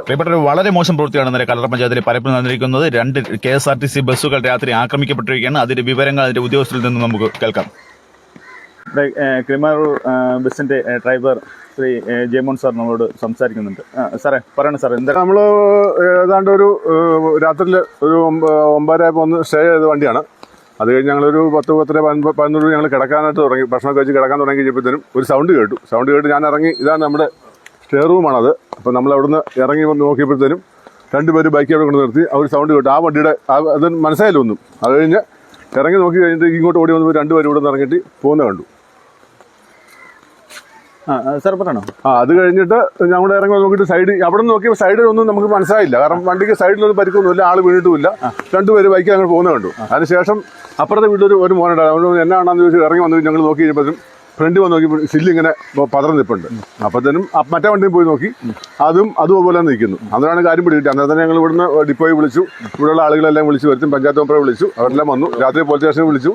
പ്രിയപ്പെട്ട വളരെ മോശം പ്രവൃത്തിയാണ് ഇന്നലെ കല്ലറ പഞ്ചായത്തിലെ പരപ്പിൽ നടന്നിരിക്കുന്നത്. 2 KSRTC ബസ്സുകൾ രാത്രി ആക്രമിക്കപ്പെട്ടിരിക്കുകയാണ്. അതിന്റെ വിവരങ്ങൾ അതിന്റെ ഉദ്യോഗസ്ഥരിൽ നിന്ന് നമുക്ക് കേൾക്കാം. കിളിമാനൂർ ബസ്സിന്റെ ഡ്രൈവർ ശ്രീ ജയമോൻ സാർ നമ്മളോട് സംസാരിക്കുന്നുണ്ട്. സാറേ പറയണം സാർ, എന്താ? നമ്മൾ ഏതാണ്ട് ഒരു രാത്രിയിൽ ഒരു 9:30 ഒന്ന് സ്റ്റേ ചെയ്ത വണ്ടിയാണ്. അത് കഴിഞ്ഞ് ഞങ്ങളൊരു 10-11 ഞങ്ങൾ കിടക്കാനായിട്ട് തുടങ്ങി, ഭക്ഷണമൊക്കെ വെച്ച് കിടക്കാൻ തുടങ്ങി കഴിഞ്ഞപ്പോഴത്തേനും ഒരു സൗണ്ട് കേട്ടു. ഞാൻ ഇറങ്ങി, ഇതാണ് നമ്മുടെ സ്റ്റേ റൂമാണത്. അപ്പോൾ നമ്മൾ അവിടുന്ന് ഇറങ്ങി വന്ന് നോക്കിയപ്പോഴത്തേനും 2 പേര് ബൈക്ക് അവിടെ കൊണ്ട് നിർത്തി. അവർ സൗണ്ട് കേട്ടു. ആ വണ്ടിയുടെ അത് മനസ്സിലായില്ല ഒന്നും. അത് കഴിഞ്ഞ് ഇറങ്ങി നോക്കി കഴിഞ്ഞിട്ട് ഇങ്ങോട്ട് ഓടി വന്നപ്പോൾ 2 പേര് ഇവിടെ നിന്ന് ഇറങ്ങിയിട്ട് പോകുന്ന കണ്ടു. സാർ പറയണോ? അത് കഴിഞ്ഞിട്ട് ഞങ്ങൾ ഇറങ്ങി നോക്കിയിട്ട് അവിടെ നിന്ന് നോക്കിയപ്പോൾ സൈഡിലൊന്നും നമുക്ക് മനസ്സിലായില്ല. കാരണം വണ്ടിക്ക് സൈഡിലൊന്നും പരിക്കൊന്നുമില്ല, ആൾ വീണിട്ടുമില്ല. 2 പേര് ബൈക്കിൽ അങ്ങനെ പോകുന്ന കണ്ടു. അതിനുശേഷം അപ്പുറത്തെ വീട്ടിൽ ഒരു മോനുണ്ടായിരുന്നു. എന്നാണെന്ന് ചോദിച്ചാൽ ഇറങ്ങി വന്നു. ഞങ്ങൾ നോക്കി കഴിഞ്ഞപ്പോഴും ഫ്രണ്ട് വന്ന് നോക്കി സില്ലിങ്ങനെ പതർന്ന് നിൽപ്പുണ്ട്. അപ്പോഴത്തേനും മറ്റേ വണ്ടിയിൽ പോയി നോക്കി, അതുപോലെ നിൽക്കുന്നു. അന്നേരമാണ് കാര്യം പിടികിട്ടി. അന്നേരം തന്നെ ഞങ്ങൾ ഇവിടുന്ന് ഡിപ്പോയിൽ വിളിച്ചു, ഇവിടെയുള്ള ആളുകളെല്ലാം വിളിച്ചു വരുത്തും. പഞ്ചായത്ത് മെമ്പറെ വിളിച്ചു, അവരെല്ലാം വന്നു. രാത്രി പോലീസ് സ്റ്റേഷനിൽ വിളിച്ചു,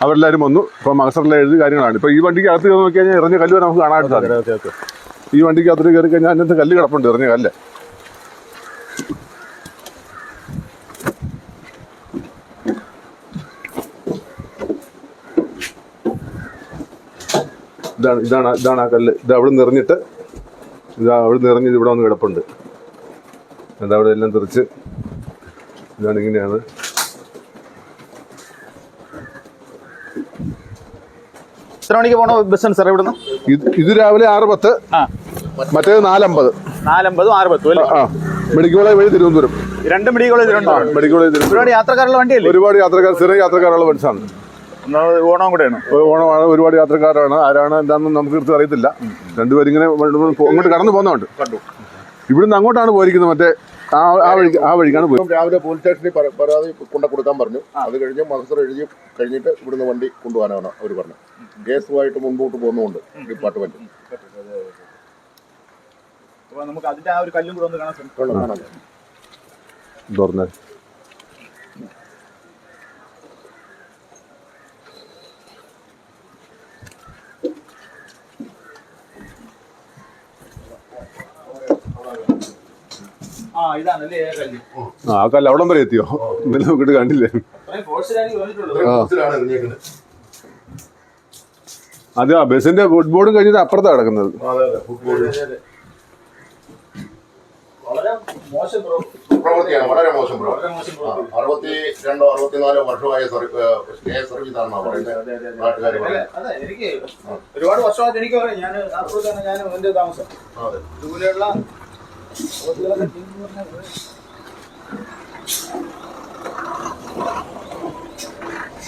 അവരെല്ലാവരും വന്നു. ഇപ്പോൾ മകസറിലെ എഴുതി കാര്യങ്ങളാണ്. ഇപ്പോൾ ഈ വണ്ടിക്ക് അകത്ത് നോക്കി കഴിഞ്ഞാൽ എറിഞ്ഞ കല്ല് വരെ നമുക്ക് കാണാനായിട്ട് സാധിക്കും. ഈ വണ്ടിക്ക് അകത്ത് കയറി കഴിഞ്ഞാൽ അതിനകത്ത് കല്ല് കിടപ്പുണ്ട്, എറിഞ്ഞ കല്ല്. ഇതാണ് ആ കല്ല്. ഇത് അവിടെ നിന്ന് എറിഞ്ഞിട്ട് അവിടെ നിന്ന് എറിഞ്ഞത് ഇവിടെ വന്ന് കിടപ്പുണ്ട്. അവിടെ എല്ലാം തെറിച്ച് ഇതാണ്, ഇങ്ങനെയാണ്. എത്ര മണിക്ക് പോണ ബസ്സാണ് സാർ ഇവിടുന്ന്? ഇത് രാവിലെ 6:10, മറ്റേത് 4:50. 4:50, 6:10 അല്ലേ? മെഡിക്കൽ കോളേജ് വഴി Thiruvananthapuram. 2 medical college. Medical college ഒരുപാട് യാത്രക്കാരുള്ള വണ്ടിയല്ലേ? ഒരുപാട് യാത്രക്കാർ, സ്ഥിരം യാത്രക്കാരുള്ള ബസ്സാണ്. ഓണം കൂടെയാണ്. ഓണമാണ്. ഒരുപാട് യാത്രക്കാരാണ്. ആരാണ് എന്താണെന്ന് നമുക്ക് തീർച്ചയായും അറിയത്തില്ല. 2 പേരിങ്ങനെ അങ്ങോട്ട് കടന്നു പോകുന്നതുണ്ട്. ഇവിടുന്ന് അങ്ങോട്ടാണ് പോയിരിക്കുന്നത്. മറ്റേ ആ വഴിക്കാണ് പോയി. രാവിലെ പോലീസ് സ്റ്റേഷനിൽ പരാതി കൊടുക്കാൻ പറഞ്ഞു. അത് കഴിഞ്ഞ് മഹസർ എഴുതി കഴിഞ്ഞിട്ട് ഇവിടുന്ന് വണ്ടി കൊണ്ടുപോകാനാണ് അവർ പറഞ്ഞത്. കേസുമായിട്ട് മുൻപോട്ട് പോകുന്നുണ്ട് ഡിപ്പാർട്ട്മെന്റ്. നമുക്ക് അതിന്റെ ആ ഒരു കല്ലും കൂടെ ഒന്ന് കാണാൻ തുറന്നേ. ആ കല്ല് അവിടം വരെ എത്തിയോ? ഇന്നലെ നോക്കിട്ട് കണ്ടില്ലേ? അത് ആ ബസിന്റെ ഫുട്ബോളും കഴിഞ്ഞിട്ട് അപ്പുറത്താണ് കിടക്കുന്നത്. പ്രവൃത്തിയാണ്, വളരെ മോശം പ്രവൃത്തി. 62-64 വർഷമായ സർവീസാണ് നാട്ടുകാർ. എനിക്ക് ഒരുപാട് വർഷമായിട്ട് എനിക്ക് പറയാം. ഞാൻ എന്റെ താമസം ദൂരെയുള്ള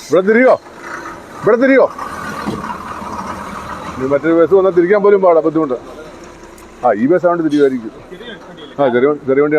ഇവിടെ തിരിയോ മറ്റൊരു ബസ് വന്നാൽ തിരിക്കാൻ പോലും പാടാ, ബുദ്ധിമുട്ട്. ഈ ബസ് ആണ്ട് തിരിയുമായിരിക്കും. ചെറിയ വണ്ടി.